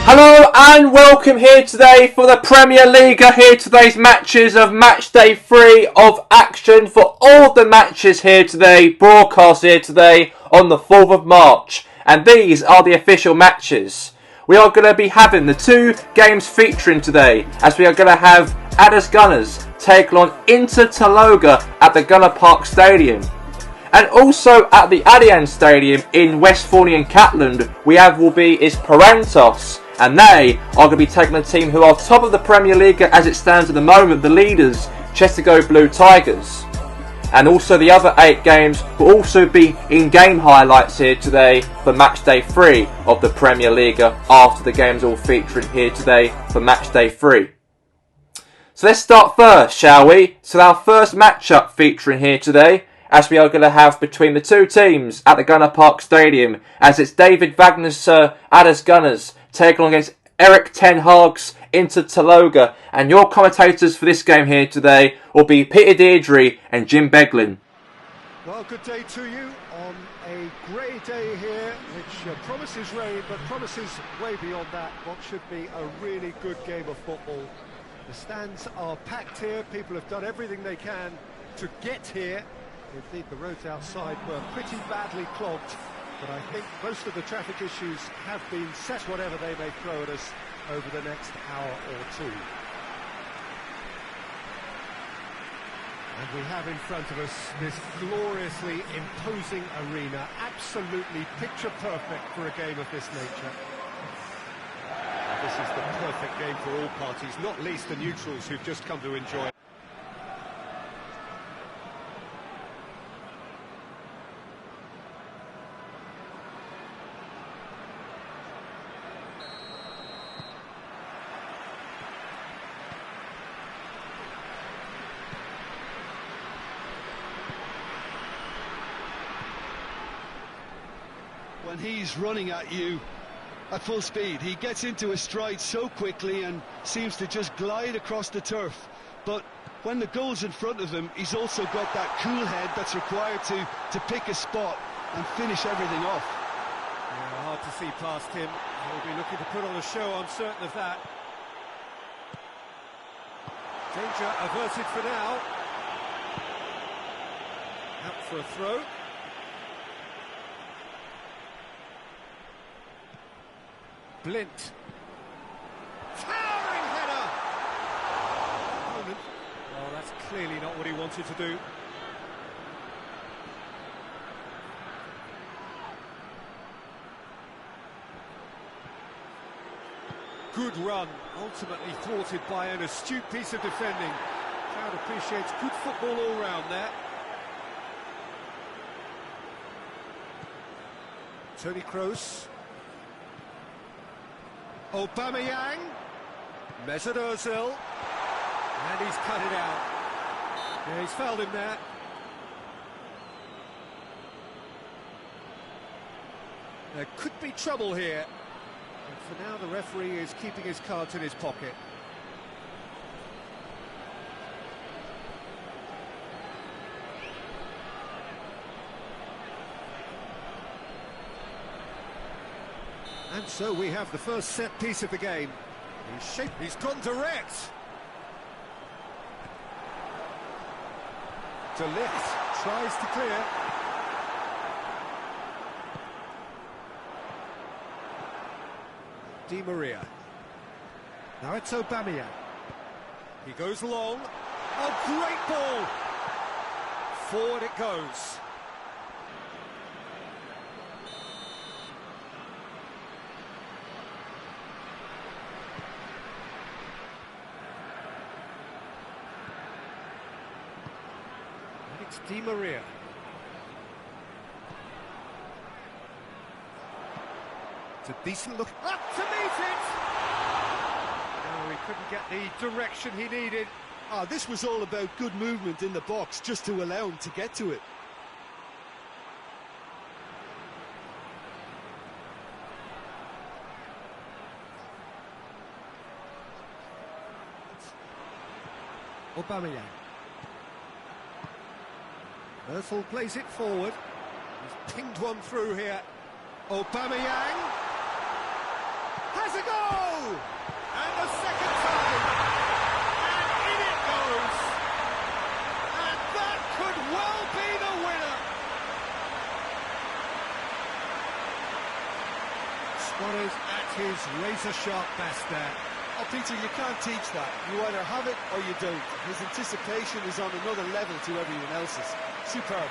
Hello and welcome here today for the PremierLiga. Here today's matches of Matchday 3 of action for all the matches here today, broadcast here today on the 4th of March. And these are the official matches. We are going to be having the two games featuring today, as we are going to have Addis Gunners taking on Inter Taloga at the Gunner Park Stadium. And also at the Allianz Stadium in Westphalian Catland, will be Parentos, and they are going to be taking a team who are top of the PremierLiga as it stands at the moment, the leaders, Chester Blue Tigers. And also the other 8 games will also be in-game highlights here today for Matchday 3 of the PremierLiga after the games all featuring here today for Matchday 3. So let's start first, shall we? So our first matchup featuring here today, as we are going to have between the two teams at the Gunner Park Stadium, as it's David Wagner's Addis Gunners taking on against Eric Ten Hag's Inter Taloga, and your commentators for this game here today will be Peter Deirdre and Jim Beglin. Well, good day to you on a grey day here, which promises rain, but promises way beyond that what should be a really good game of football. The stands are packed here, people have done everything they can to get here. Indeed, the roads outside were pretty badly clogged, but I think most of the traffic issues have been set, whatever they may throw at us over the next hour or two. And we have in front of us this gloriously imposing arena, absolutely picture perfect for a game of this nature. This is the perfect game for all parties, not least the neutrals who've just come to enjoy it. When he's running at you at full speed, he gets into a stride so quickly and seems to just glide across the turf. But when the goal's in front of him, he's also got that cool head that's required to pick a spot and finish everything off. Yeah, hard to see past him. He'll be looking to put on a show, I'm certain of that. Danger averted for now. Out for a throw. Blint. Towering header! Well, that's clearly not what he wanted to do. Good run, ultimately thwarted by an astute piece of defending. Crowd appreciates good football all round there. Tony Kroos. Aubameyang, Mesut Ozil, and he's cut it out. Yeah, he's fouled him there. There could be trouble here. And for now, the referee is keeping his cards in his pocket. And so we have the first set piece of the game. He's gone direct. De Ligt tries to clear. Di Maria. Now it's Aubameyang. He goes long. A great ball. Forward it goes. It's Di Maria. It's a decent look. Up to meet it! No, he couldn't get the direction he needed. This was all about good movement in the box, just to allow him to get to it. Aubameyang. Ozil plays it forward. He's pinged one through here. Aubameyang. Has a go! And the second time! And in it goes! And that could well be the winner! Suarez at his razor-sharp best there. Oh, Peter, you can't teach that. You either have it or you don't. His anticipation is on another level to everyone else's. Superb.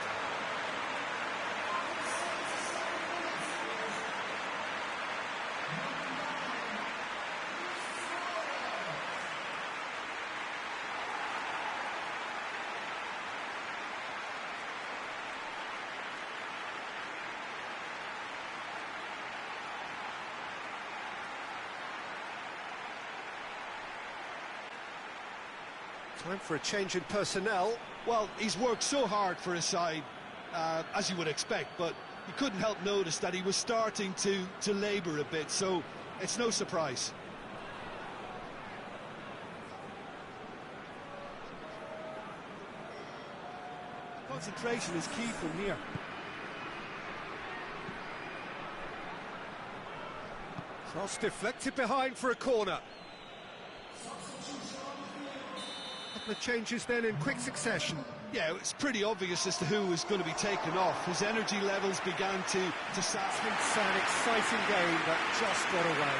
Time for a change in personnel. Well, he's worked so hard for his side, as you would expect, but you couldn't help notice that he was starting to labour a bit, so it's no surprise. Concentration is key from here. Cross deflected behind for a corner. Couple of changes then in quick succession. Yeah, it's pretty obvious as to who was going to be taken off. His energy levels began to sag. It's an exciting game that just got away.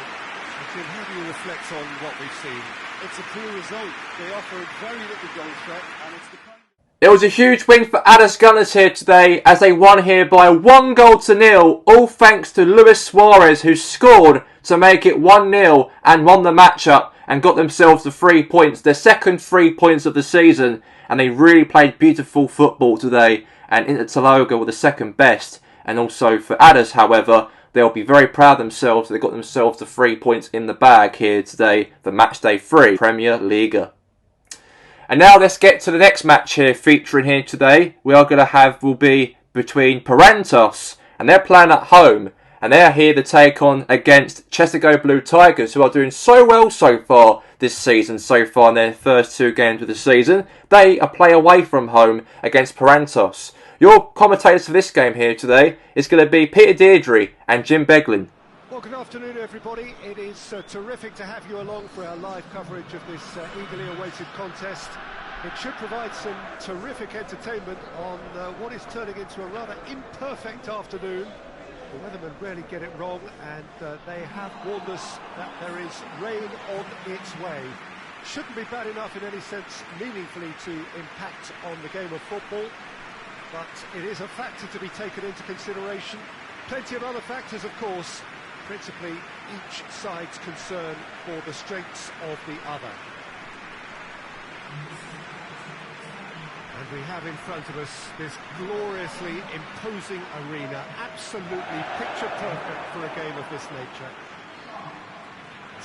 And Jim, how do you reflect on what we've seen? It's a poor result. They offered very little goal threat, and it's the kind. It was a huge win for Addis Gunners here today as they won here by 1-0, all thanks to Luis Suarez, who scored to make it 1-0 and won the matchup and got themselves the 3 points, their second 3 points of the season, and they really played beautiful football today, and Inter Taloga were the second best. And also for Addis, however, they'll be very proud of themselves. They got themselves the 3 points in the bag here today for Matchday 3, PremierLiga. And now let's get to the next match here featuring here today. Will be between Parantos, and they're playing at home, and they're here to take on against Chesigo Blue Tigers, who are doing so well so far this season, in their first 2 games of the season. They are play away from home against Parantos. Your commentators for this game here today is going to be Peter Deirdre and Jim Beglin. Well, good afternoon, everybody. It is terrific to have you along for our live coverage of this eagerly awaited contest. It should provide some terrific entertainment on what is turning into a rather imperfect afternoon. The weathermen rarely get it wrong, and they have warned us that there is rain on its way. Shouldn't be bad enough in any sense meaningfully to impact on the game of football, but it is a factor to be taken into consideration. Plenty of other factors, of course, principally each side's concern for the strengths of the other. And we have in front of us this gloriously imposing arena, absolutely picture perfect for a game of this nature.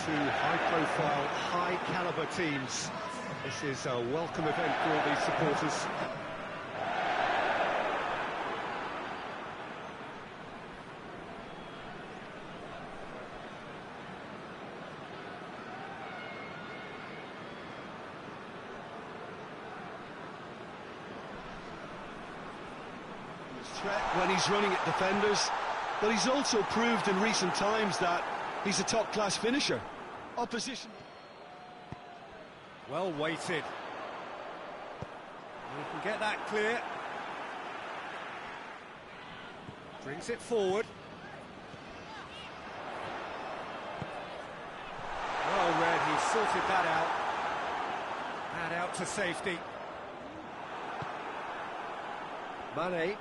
2 high-profile, high-caliber teams. This is a welcome event for all these supporters. Threat when he's running at defenders, but he's also proved in recent times that he's a top-class finisher. Opposition. Well weighted. We can get that clear. Brings it forward. Well read, he sorted that out. And out to safety. Mane.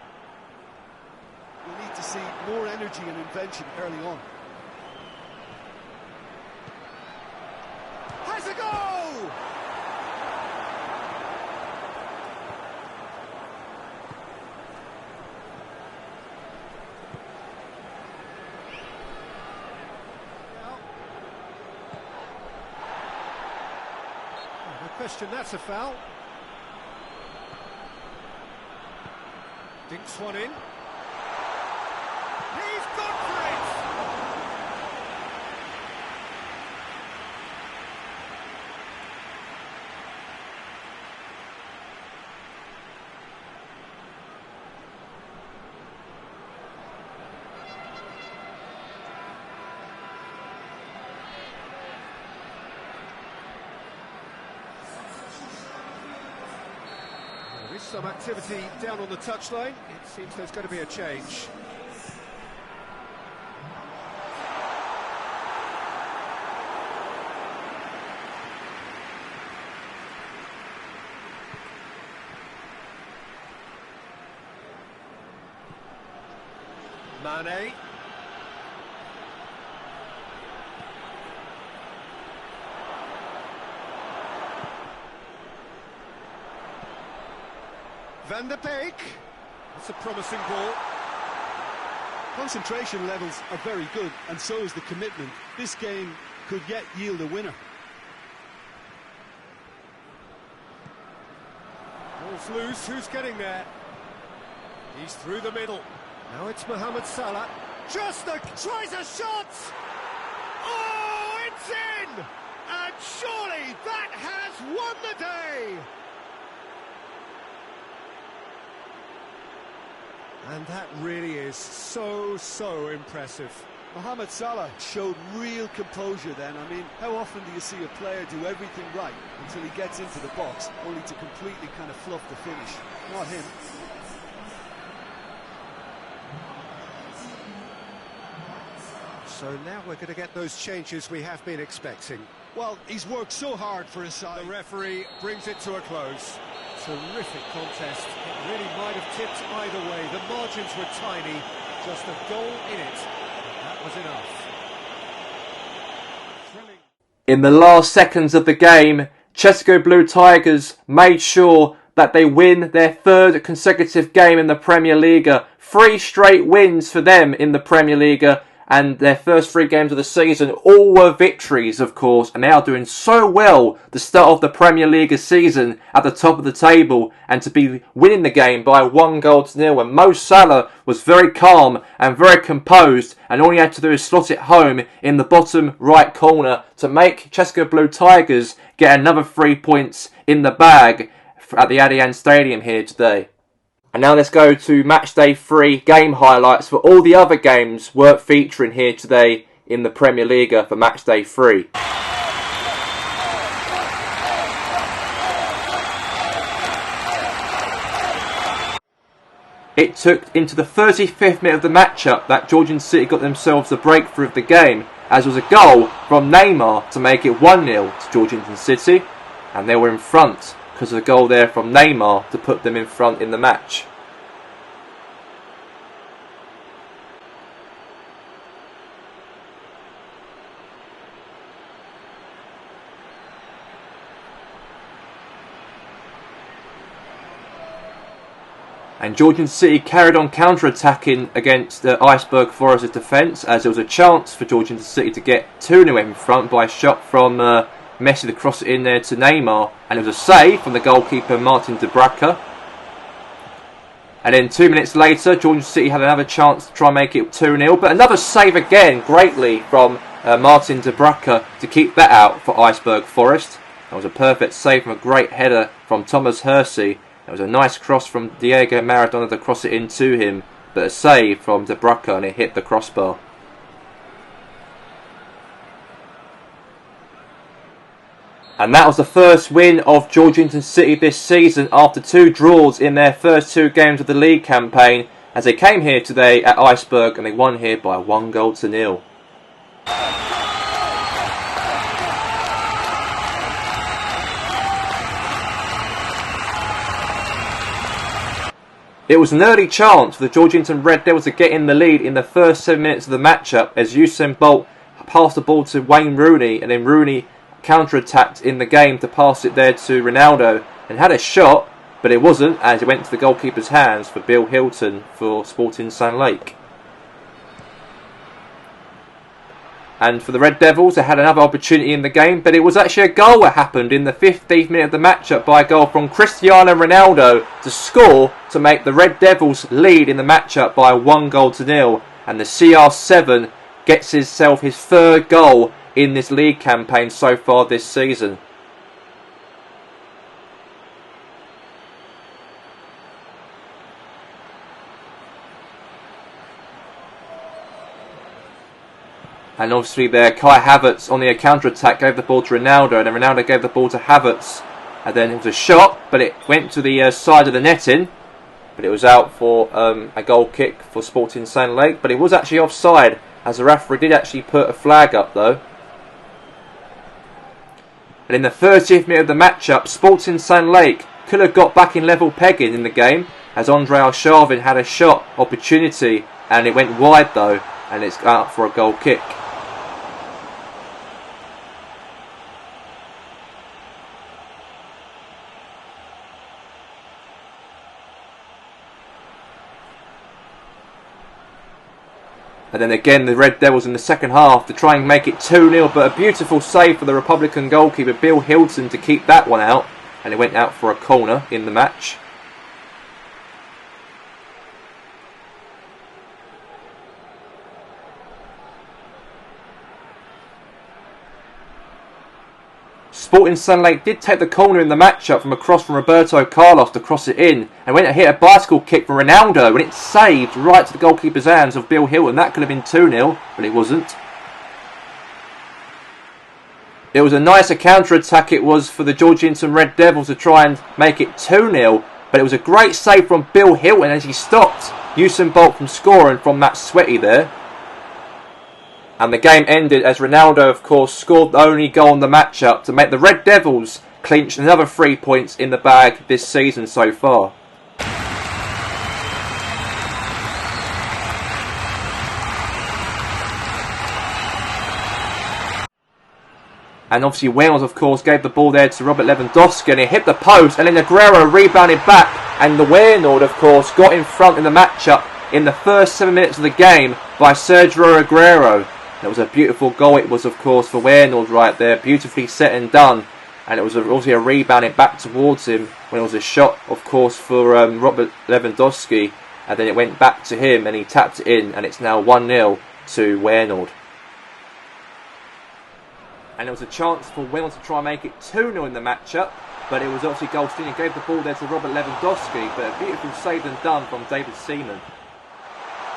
We need to see more energy and invention early on. Has a goal! No question, that's a foul. Dinks one in. He's gone for it! Some activity down on the touchline. It seems there's going to be a change. Mane. Van der Beek. That's a promising ball. Concentration levels are very good, and so is the commitment. This game could yet yield a winner. Ball's loose. Who's getting there? He's through the middle. Now it's Mohamed Salah. Tries a shot! Oh, it's in! And surely that has won the day! And that really is so impressive. Mohamed Salah showed real composure then. I mean, how often do you see a player do everything right until he gets into the box, only to completely kind of fluff the finish? Not him. So now we're going to get those changes we have been expecting. Well, he's worked so hard for his side. The referee brings it to a close. Terrific contest. It really might have tipped either way. The margins were tiny. Just a goal in it. That was enough. Thrilling. In the last seconds of the game, Chesko Blue Tigers made sure that they win their third consecutive game in the PremierLiga. 3 straight wins for them in the PremierLiga. And their first 3 games of the season all were victories, of course, and they are doing so well the start of the PremierLiga season at the top of the table, and to be winning the game by 1-0 and Mo Salah was very calm and very composed, and all he had to do is slot it home in the bottom right corner to make Chesko Blue Tigers get another 3 points in the bag at the Allianz Stadium here today. And now let's go to Matchday 3 game highlights for all the other games worth featuring here today in the PremierLiga for Matchday 3. It took into the 35th minute of the matchup that Georgian City got themselves the breakthrough of the game, as was a goal from Neymar to make it 1-0 to Georgian City, and they were in front because of the goal there from Neymar to put them in front in the match. And Georgian City carried on counter-attacking against Iceberg Forest's defence, as there was a chance for Georgian City to get 2-0 in front by a shot from Messi to cross it in there to Neymar, and it was a save from the goalkeeper Martin de Braca. And then 2 minutes later, Georgian City had another chance to try and make it 2-0, but another save again, greatly, from Martin de Braca to keep that out for Iceberg Forest. That was a perfect save from a great header from Thomas Hersey. It was a nice cross from Diego Maradona to cross it into him, but a save from De Braca and it hit the crossbar. And that was the first win of Georgian City this season after 2 draws in their first 2 games of the league campaign, as they came here today at Iceberg and they won here by 1-0. It was an early chance for the Georgington Red Devils to get in the lead in the first 7 minutes of the matchup, as Usain Bolt passed the ball to Wayne Rooney, and then Rooney counter-attacked in the game to pass it there to Ronaldo and had a shot, but it wasn't, as it went to the goalkeeper's hands for Bill Hilton for Sporting Sun Lake. And for the Red Devils, they had another opportunity in the game, but it was actually a goal that happened in the 15th minute of the matchup by a goal from Cristiano Ronaldo to score to make the Red Devils lead in the matchup by 1-0, and the CR7 gets himself his 3rd goal in this league campaign so far this season. And obviously there, Kai Havertz on the counter-attack gave the ball to Ronaldo, and then Ronaldo gave the ball to Havertz And then it was a shot, but it went to the side of the netting. But it was out for a goal kick for Sporting Sand Lake. But it was actually offside, as the referee did actually put a flag up though. And in the 30th minute of the matchup, Sporting Sand Lake could have got back in level pegging in the game, as Andre Arshavin had a shot opportunity and it went wide though, and it's out for a goal kick. And then again the Red Devils in the second half to try and make it 2-0, but a beautiful save for the Republican goalkeeper Bill Hilton to keep that one out, and it went out for a corner in the match. Sporting Sand Lake did take the corner in the matchup from across from Roberto Carlos to cross it in, and went to hit a bicycle kick from Ronaldo, and it saved right to the goalkeeper's hands of Bill Hilton. That could have been 2-0, but it wasn't. It was a nicer counter-attack it was for the Georgetown Red Devils to try and make it 2-0, but it was a great save from Bill Hilton as he stopped Usain Bolt from scoring from that sweaty there. And the game ended as Ronaldo, of course, scored the only goal in the matchup to make the Red Devils clinch another 3 points in the bag this season so far. And obviously Wales, of course, gave the ball there to Robert Lewandowski, and he hit the post, and then Aguero rebounded back, and the Waynord, of course, got in front in the matchup in the first 7 minutes of the game by Sergio Aguero. It was a beautiful goal it was, of course, for Waynord right there, beautifully set and done, and it was also a rebounding back towards him when it was a shot, of course, for Robert Lewandowski, and then it went back to him and he tapped it in, and it's now 1-0 to Waynord. And there was a chance for Waynord to try and make it 2-0 in the matchup, but it was obviously Goldstein gave the ball there to Robert Lewandowski, but a beautiful save and done from David Seaman.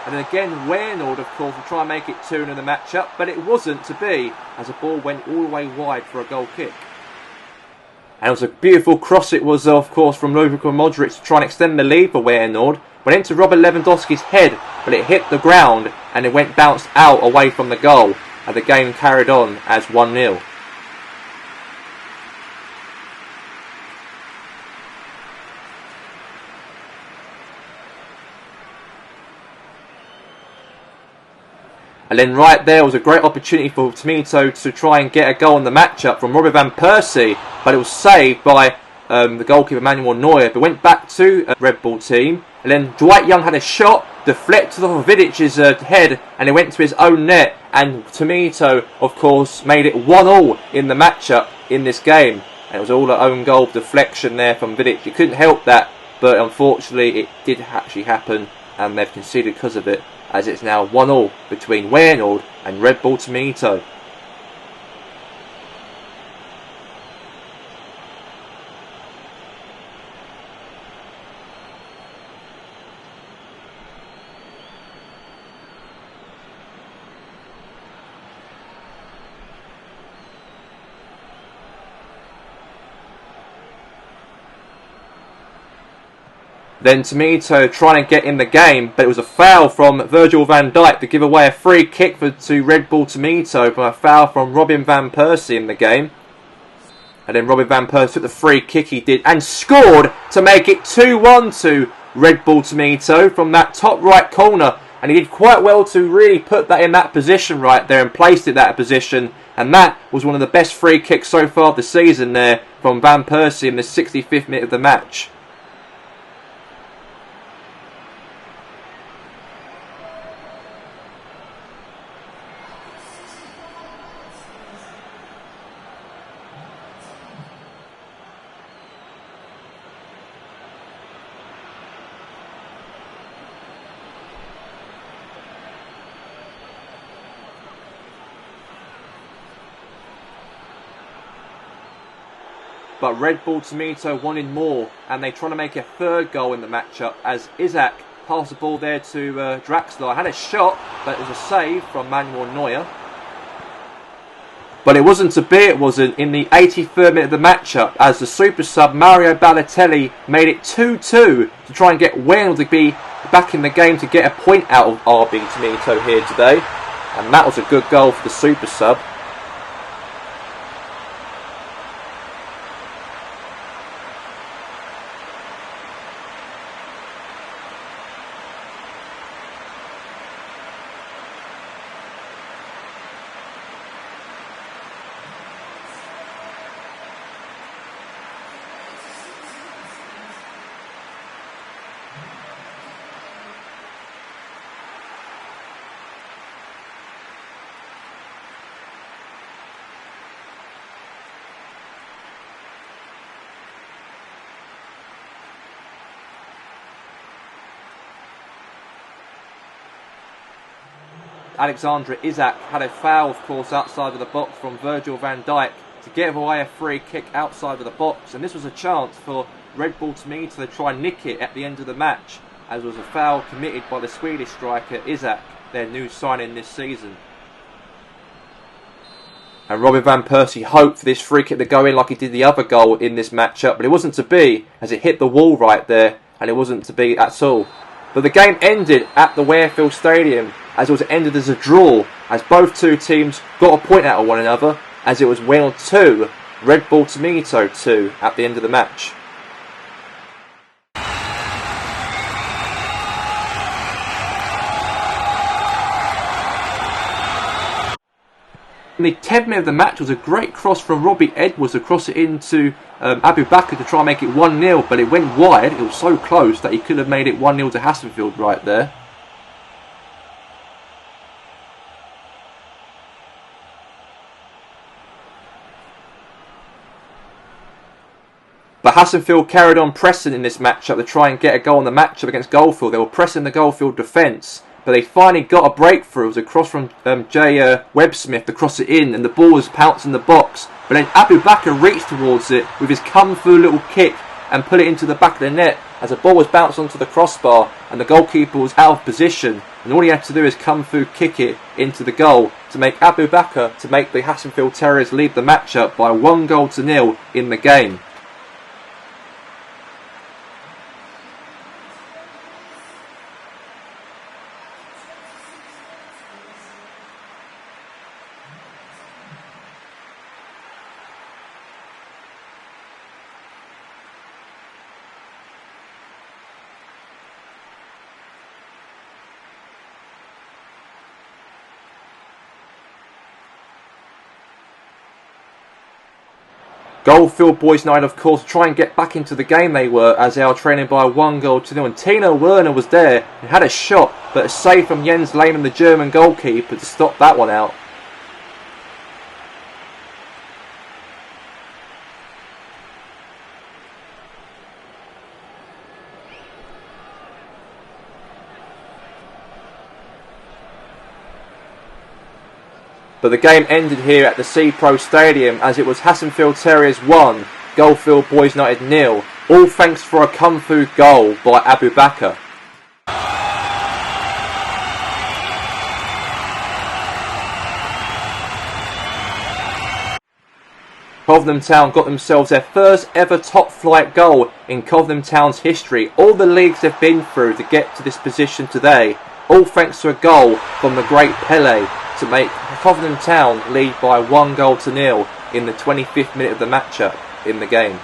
And then again, Waynord, of course, will try and make it 2-0 in the matchup, but it wasn't to be, as the ball went all the way wide for a goal kick. And it was a beautiful cross it was, of course, from Luka Modric to try and extend the lead for Waynord. Went into Robert Lewandowski's head, but it hit the ground, and it went bounced out away from the goal, and the game carried on as 1-0. And then right there was a great opportunity for Tomito to try and get a goal in the matchup from Robin van Persie, but it was saved by the goalkeeper Manuel Neuer, but went back to the Red Bull team. And then Dwight Young had a shot, deflected off of Vidic's head, and it went to his own net, and Tomito, of course, made it 1-1 in the matchup in this game. And it was all an own goal deflection there from Vidic. You couldn't help that, but unfortunately it did actually happen, and they've conceded because of it, as it's now 1-1 between Waynord and Red Bull Tomito. Then Tomito trying to get in the game, but it was a foul from Virgil van Dijk to give away a free kick to Red Bull Tomito from a foul from Robin van Persie in the game. And then Robin van Persie took the free kick he did and scored to make it 2-1 to Red Bull Tomito from that top right corner. And he did quite well to really put that in that position right there and placed it in that position. And that was one of the best free kicks so far this season there from Van Persie in the 65th minute of the match. But Red Bull Tomito wanted more, and they trying to make a third goal in the matchup as Isaac passed the ball there to Draxler. Had a shot, but it was a save from Manuel Neuer. But it wasn't to be, it wasn't, in the 83rd minute of the matchup, as the super sub Mario Balotelli made it 2-2 to try and get Wales to be back in the game to get a point out of RB Tomito here today. And that was a good goal for the super sub. Alexander Isak had a foul, of course, outside of the box from Virgil van Dijk to give away a free kick outside of the box, and this was a chance for Red Bull Tomito to try and nick it at the end of the match, as was a foul committed by the Swedish striker Isak, their new signing this season. And Robin van Persie hoped for this free kick to go in like he did the other goal in this matchup, but it wasn't to be, as it hit the wall right there, and it wasn't to be at all. But the game ended at the Warefield Stadium, as it was ended as a draw, as both two teams got a point out of one another, as it was Wales 2, Red Bull Tomito 2 at the end of the match. In the 10th minute of the match was a great cross from Robbie Edwards to cross it into Abu Bakr to try and make it 1-0, but it went wide. It was so close that he could have made it 1-0 to Hassenfield right there. But Hassenfield carried on pressing in this matchup to try and get a goal in the matchup against Goldfield. They were pressing the Goldfield defence, but they finally got a breakthrough. It was a cross from Jay Webb-Smith to cross it in, and the ball was pounced in the box. But then Abu Bakr reached towards it with his kung-fu little kick and put it into the back of the net as the ball was bounced onto the crossbar and the goalkeeper was out of position. And all he had to do is kung-fu kick it into the goal to make Abu Bakr to make the Hassenfield Terriers lead the matchup by 1-0 in the game. Goldfield Boys United, of course, try and get back into the game they were, as they are trailing by 1-0, and Tino Werner was there and had a shot, but a save from Jens Lehmann, the German goalkeeper, to stop that one out. But the game ended here at the C-Pro Stadium as it was Hassenfield Terriers 1, Goldfield Boys United 0, all thanks for a kung fu goal by Abu Bakr. Cobham Town got themselves their first ever top flight goal in Cobham Town's history. All the leagues they've been through to get to this position today, all thanks to a goal from the great Pele, to make Cobham Town lead by 1-0 in the 25th minute of the matchup in the game.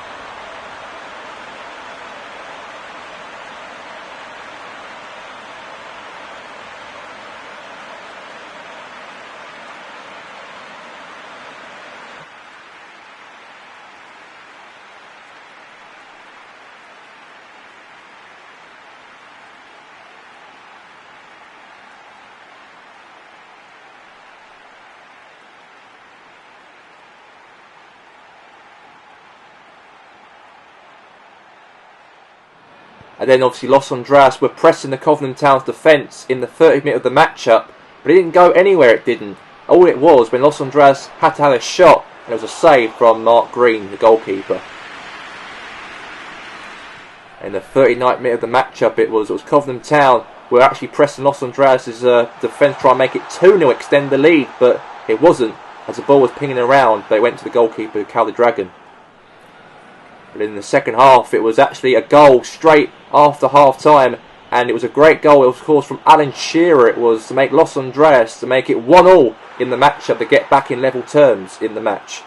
And then obviously Los Andreas were pressing the Cobham Town's defence in the 30th minute of the matchup, but it didn't go anywhere, it didn't. All it was when Los Andreas had to have a shot, and it was a save from Mark Green, the goalkeeper. In the 39th minute of the matchup it was Cobham Town were actually pressing Los Andreas' defence to try and make it 2-0, extend the lead, but it wasn't. as the ball was pinging around, but it went to the goalkeeper, Cal the Dragon. But in the second half, it was actually a goal straight after half-time, and it was a great goal. It was, of course, from Alan Shearer. It was to make Los Andreas, to make it 1-1 in the matchup, to get back in level terms in the match.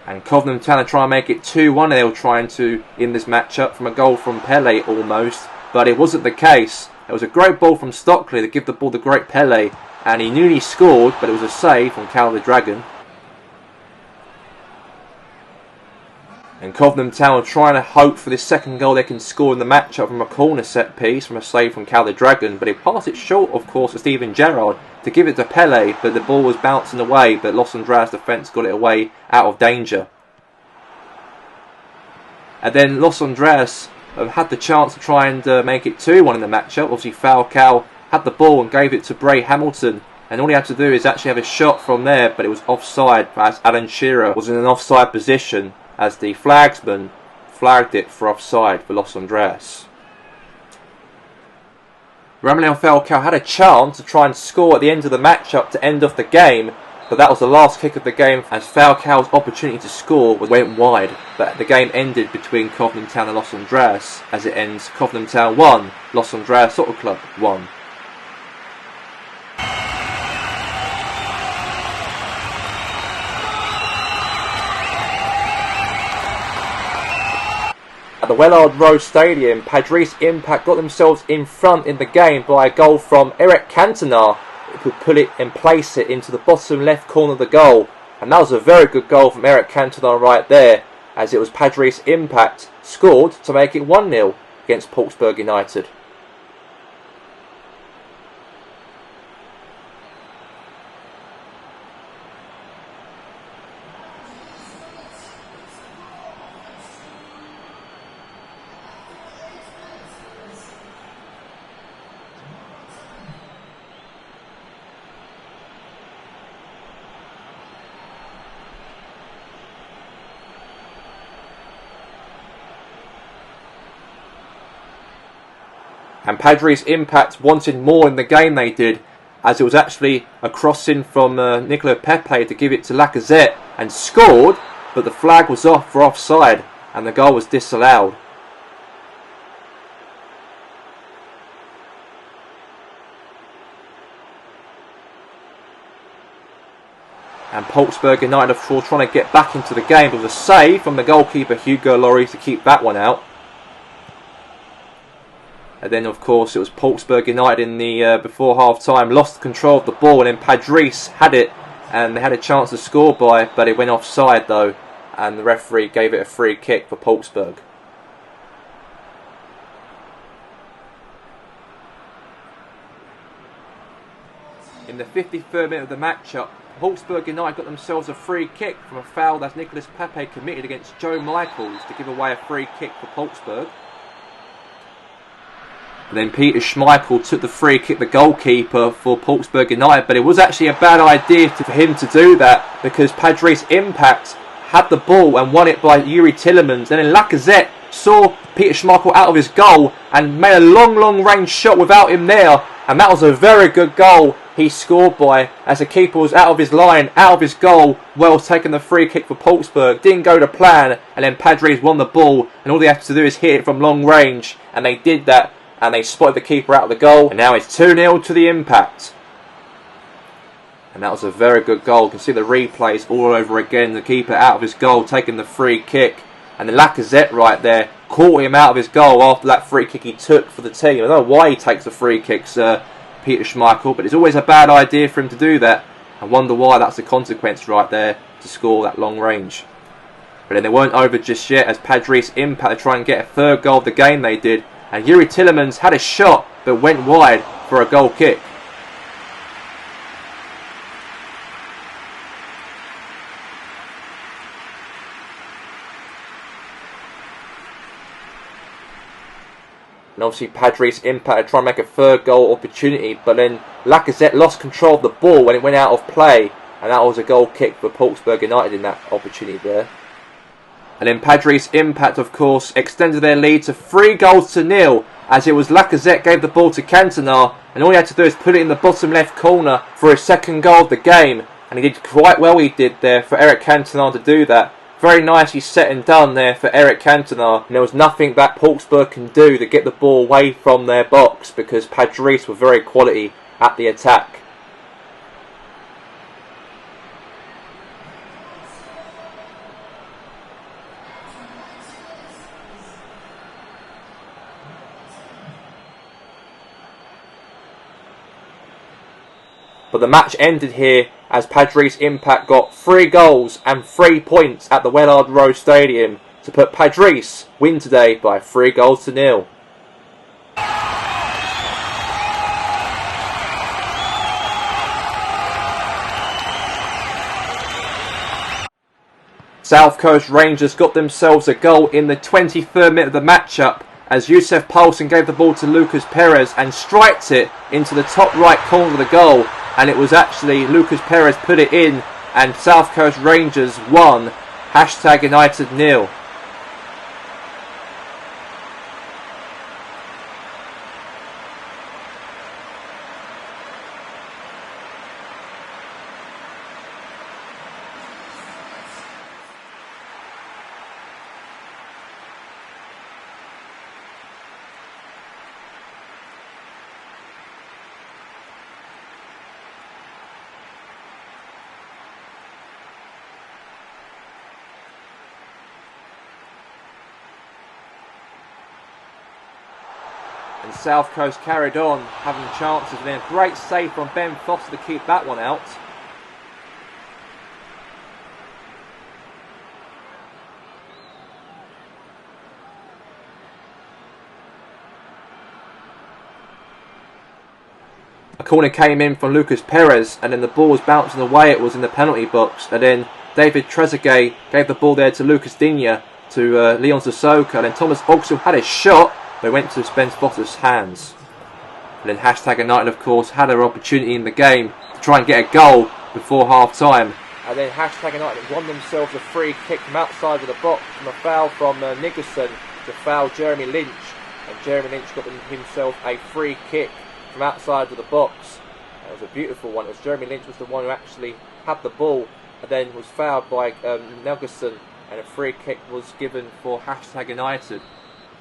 And Cobham Town are trying to make it 2-1. They were trying to in this matchup from a goal from Pele almost, but it wasn't the case. It was a great ball from Stockley to give the ball to great Pele, and he nearly scored, but it was a save from Cal the Dragon. And Cobham Town are trying to hope for this second goal they can score in the matchup from a corner set piece from a save from Cal the Dragon, but he passed it short, of course, to Steven Gerrard to give it to Pele, but the ball was bouncing away, but Los Andreas' defence got it away out of danger. And then Los Andreas had the chance to try and make it 2-1 in the matchup. Obviously Falcao had the ball and gave it to Bray Hamilton, and all he had to do is actually have a shot from there, but it was offside as Alan Shearer was in an offside position as the flagsman flagged it for offside for Los Andreas. Ramon Falcao had a chance to try and score at the end of the matchup to end off the game, but that was the last kick of the game as Falcao's opportunity to score went wide. But the game ended between Cobham Town and Los Andreas as it ends Cobham Town 1, Los Andreas Soccer Club 1. At the Wellard Road Stadium, Padres Impact got themselves in front in the game by a goal from Eric Cantona, who could put it and place it into the bottom left corner of the goal. And that was a very good goal from Eric Cantona right there, as it was Padres Impact scored to make it 1-0 against Portsburg United. And Padres Impact wanted more in the game they did, as it was actually a crossing from Nicola Pepe to give it to Lacazette and scored, but the flag was off for offside and the goal was disallowed. And Portsburg United were trying to get back into the game. It was a save from the goalkeeper Hugo Lloris to keep that one out. And then, of course, it was Portsburg United in the before half-time lost control of the ball, and then Padres had it, and they had a chance to score by, but it went offside though, and the referee gave it a free kick for Portsburg. In the 53rd minute of the matchup, Portsburg United got themselves a free kick from a foul that Nicolas Pepe committed against Joe Michaels to give away a free kick for Portsburg. And then Peter Schmeichel took the free kick, the goalkeeper for Portsburg United, but it was actually a bad idea for him to do that because Padres Impact had the ball and won it by Yuri Tillemans, and then Lacazette saw Peter Schmeichel out of his goal and made a long range shot without him there, and that was a very good goal he scored by, as the keeper was out of his line, out of his goal. Wells taking the free kick for Portsburg, didn't go to plan, and then Padres won the ball, and all they had to do is hit it from long range, and they did that. And they spotted the keeper out of the goal. And now it's 2-0 to the Impact. And that was a very good goal. You can see the replays all over again. The keeper out of his goal, taking the free kick. And the Lacazette right there caught him out of his goal after that free kick he took for the team. I don't know why he takes the free kicks, Peter Schmeichel, but it's always a bad idea for him to do that. I wonder why that's the consequence right there to score that long range. But then they weren't over just yet as Padres Impact to try and get a third goal of the game they did. And Yuri Tillemans had a shot but went wide for a goal kick. And obviously Padres Impact trying to make a third goal opportunity, but then Lacazette lost control of the ball when it went out of play, and that was a goal kick for Portsmouth United in that opportunity there. And then Padres Impact, of course, extended their lead to 3-0 as it was Lacazette gave the ball to Cantona, and all he had to do is put it in the bottom left corner for his second goal of the game, and he did quite well. He did there for Eric Cantona to do that. Very nicely set and done there for Eric Cantona, and there was nothing that Portsmouth can do to get the ball away from their box because Padres were very quality at the attack. But the match ended here as Padres Impact got 3 goals and 3 points at the Wellard Road Stadium to put Padres win today by 3-0. South Coast Rangers got themselves a goal in the 23rd minute of the matchup as Youssef Poulsen gave the ball to Lucas Perez and striked it into the top right corner of the goal. And it was actually Lucas Perez put it in, and South Coast Rangers won. #United 0. And South Coast carried on, having chances, and then a great save from Ben Foster to keep that one out. A corner came in from Lucas Perez, and then the ball was bouncing away. It was in the penalty box, and then David Trezeguet gave the ball there to Lucas Digne, to Leon Sissoko, and then Thomas Oxel had a shot, but it went to Ben Foster's hands. And then #United, of course, had an opportunity in the game to try and get a goal before half-time. And then #United won themselves a free kick from outside of the box from a foul from Nicholson to foul Jeremy Lynch. And Jeremy Lynch got himself a free kick from outside of the box. It was a beautiful one. It was Jeremy Lynch was the one who actually had the ball and then was fouled by Nicholson, and a free kick was given for #United.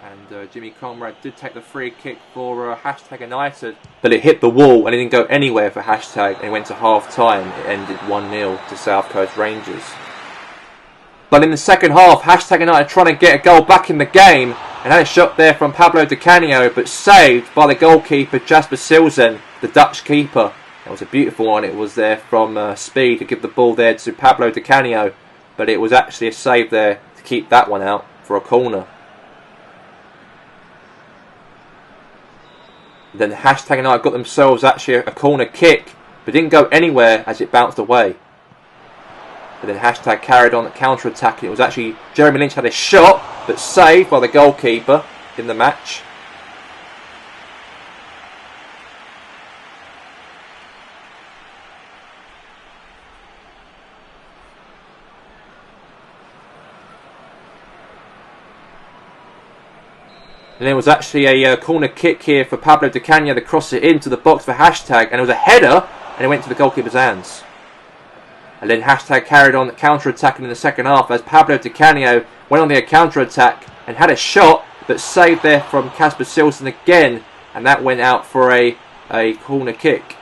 And Jimmy Conrad did take the free kick for #United, but it hit the wall and it didn't go anywhere for #, and it went to half-time. It ended 1-0 to South Coast Rangers. But in the second half, #United trying to get a goal back in the game, and had a shot there from Pablo Di Canio, but saved by the goalkeeper Jasper Silsen, the Dutch keeper. It was a beautiful one. It was there from Speed to give the ball there to Pablo Di Canio, but it was actually a save there to keep that one out for a corner. Then #United got themselves actually a corner kick, but didn't go anywhere as it bounced away. But then carried on at counter-attacking. It was actually Jeremy Lynch had a shot, but saved by the goalkeeper in the match. And there was actually a corner kick here for Pablo Di Canio to cross it into the box for #, and it was a header, and it went to the goalkeeper's hands. And then # carried on counter-attacking in the second half as Pablo Di Canio went on the counter-attack and had a shot, but saved there from Casper Silsen again, and that went out for a corner kick.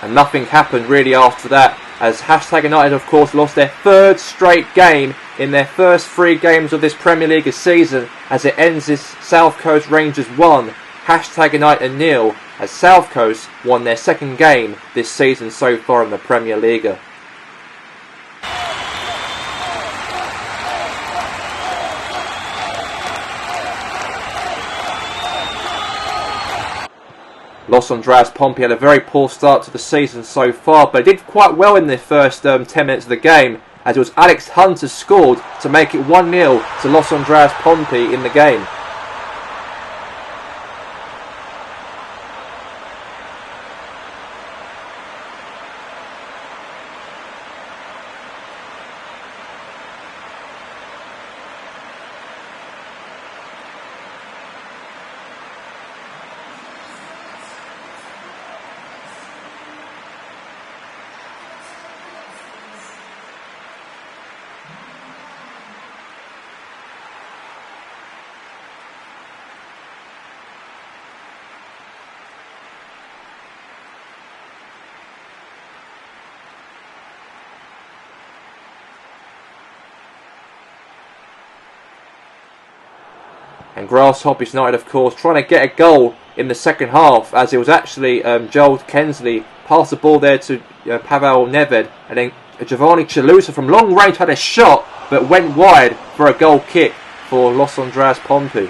and nothing happened really after that, as Hashtag United of course lost their third straight game in their first 3 games of this Premier League season, as it ends this South Coast Rangers 1, Hashtag United 0, as South Coast won their second game this season so far in the PremierLiga. Los Andreas Pompey had a very poor start to the season so far, but did quite well in the first 10 minutes of the game, as it was Alex Hunter scored to make it 1-0 to Los Andreas Pompey in the game. And Grasshoppers United, of course, trying to get a goal in the second half, as it was actually Joel Kensley passed the ball there to Pavel Nedved, and then Giovanni Chalusa from long range had a shot, but went wide for a goal kick for Los Andreas Pompey.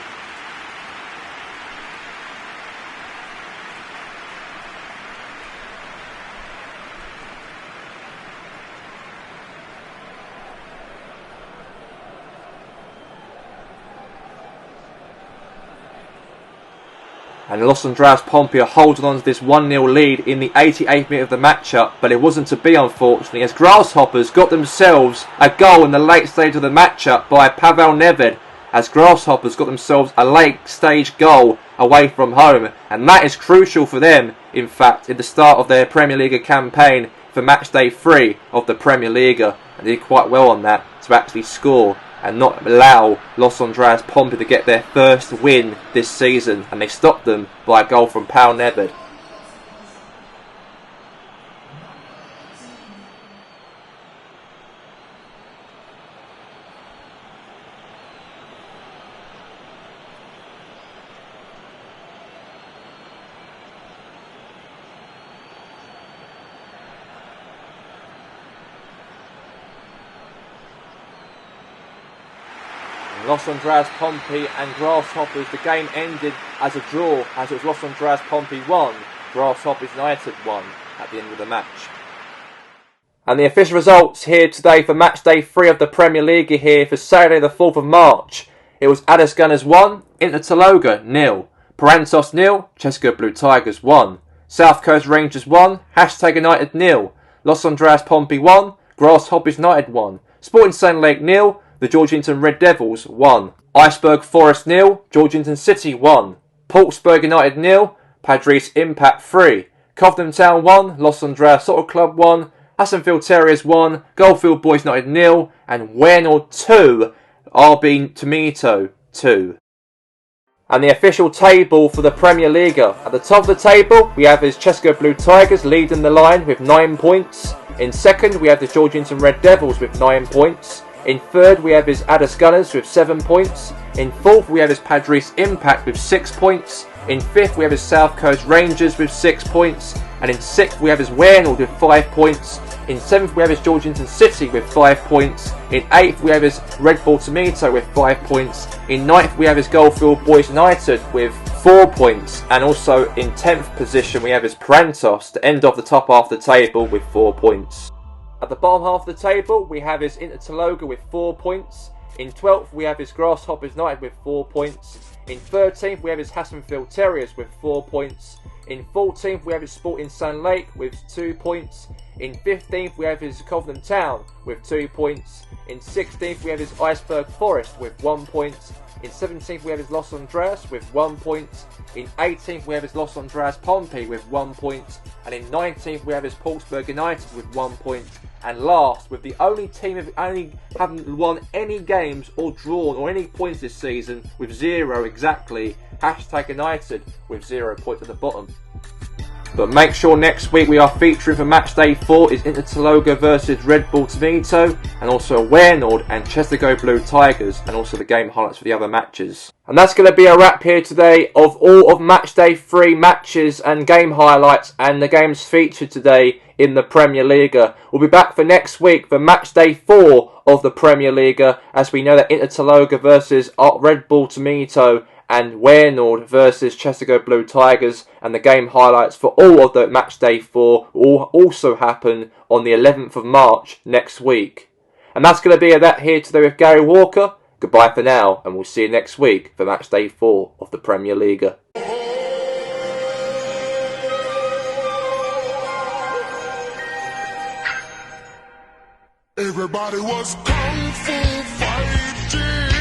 And Los Andreas Pompey are holding on to this 1-0 lead in the 88th minute of the matchup, but it wasn't to be, unfortunately, as Grasshoppers got themselves a goal in the late stage of the matchup by Pavel Nedved, as Grasshoppers got themselves a late stage goal away from home, and that is crucial for them, in fact, in the start of their PremierLiga campaign for Matchday 3 of the PremierLiga, and they did quite well on that to actually score and not allow Los Andreas Pompey to get their first win this season, and they stopped them by a goal from Pavel Nedved. Los Andreas Pompey and Grasshoppers, the game ended as a draw, as it was Los Andreas Pompey 1, Grasshoppers United 1 at the end of the match. And the official results here today for match day 3 of the PremierLiga here for Saturday the 4th of March. It was Addis Gunners 1, Inter Taloga 0, Parantos 0, Cheska Blue Tigers 1, South Coast Rangers 1, Hashtag United 0, Los Andreas Pompey 1, Grasshoppers United 1, Sporting Sun Lake 0, the Georgington Red Devils 1, Iceberg Forest 0, Georgington City 1, Portsburg United 0, Padres Impact 3, Cobham Town 1, Los Andreas Soccer Club 1, Hassenfield Terriers 1, Goldfield Boys United 0, and Wernell 2, RB Tomato 2. And the official table for the PremierLiga. At the top of the table, we have his Cheska Blue Tigers leading the line with 9 points. In second, we have the Georgington Red Devils with 9 points. In third, we have his Addis Gunners with 7 points. In fourth, we have his Padres Impact with 6 points. In fifth, we have his South Coast Rangers with 6 points. And in sixth, we have his Wernell with 5 points. In seventh, we have his Georgington City with 5 points. In eighth, we have his Red Bull Tomato with 5 points. In ninth, we have his Goldfield Boys United with 4 points. And also in 10th position, we have his Parantos to end off the top half of the table with 4 points. At the bottom half of the table, we have his Inter Taloga with 4 points. In 12th, we have his Grasshoppers United with 4 points. In 13th, we have his Hassenfield Terriers with 4 points. In 14th, we have his Sporting Sun Lake with 2 points. In 15th, we have his Cobham Town with 2 points. In 16th, we have his Iceberg Forest with 1 point. In 17th, we have his Los Andreas with 1 point. In 18th, we have his Los Andreas Pompey with 1 point. And in 19th, we have his Portsburg United with 1 point. And last, with the only team who only haven't won any games or drawn or any points this season, with 0 exactly, Hashtag United with 0 points at the bottom. But make sure next week we are featuring for Matchday 4 is Interloga versus Red Bull Tomato, and also Waynord and Chester Blue Tigers, and also the game highlights for the other matches. And that's going to be a wrap here today of all of Matchday 3 matches and game highlights and the games featured today in the PremierLiga. We'll be back for next week for Matchday 4 of the PremierLiga, as we know that Interloga versus Red Bull Tomato and Waynord versus Chester Blue Tigers, and the game highlights for all of the Matchday 4 will also happen on the 11th of March next week. And that's going to be that here today with Gary Walker. Goodbye for now, and we'll see you next week for Matchday 4 of the PremierLiga. Everybody was kung fu fighting.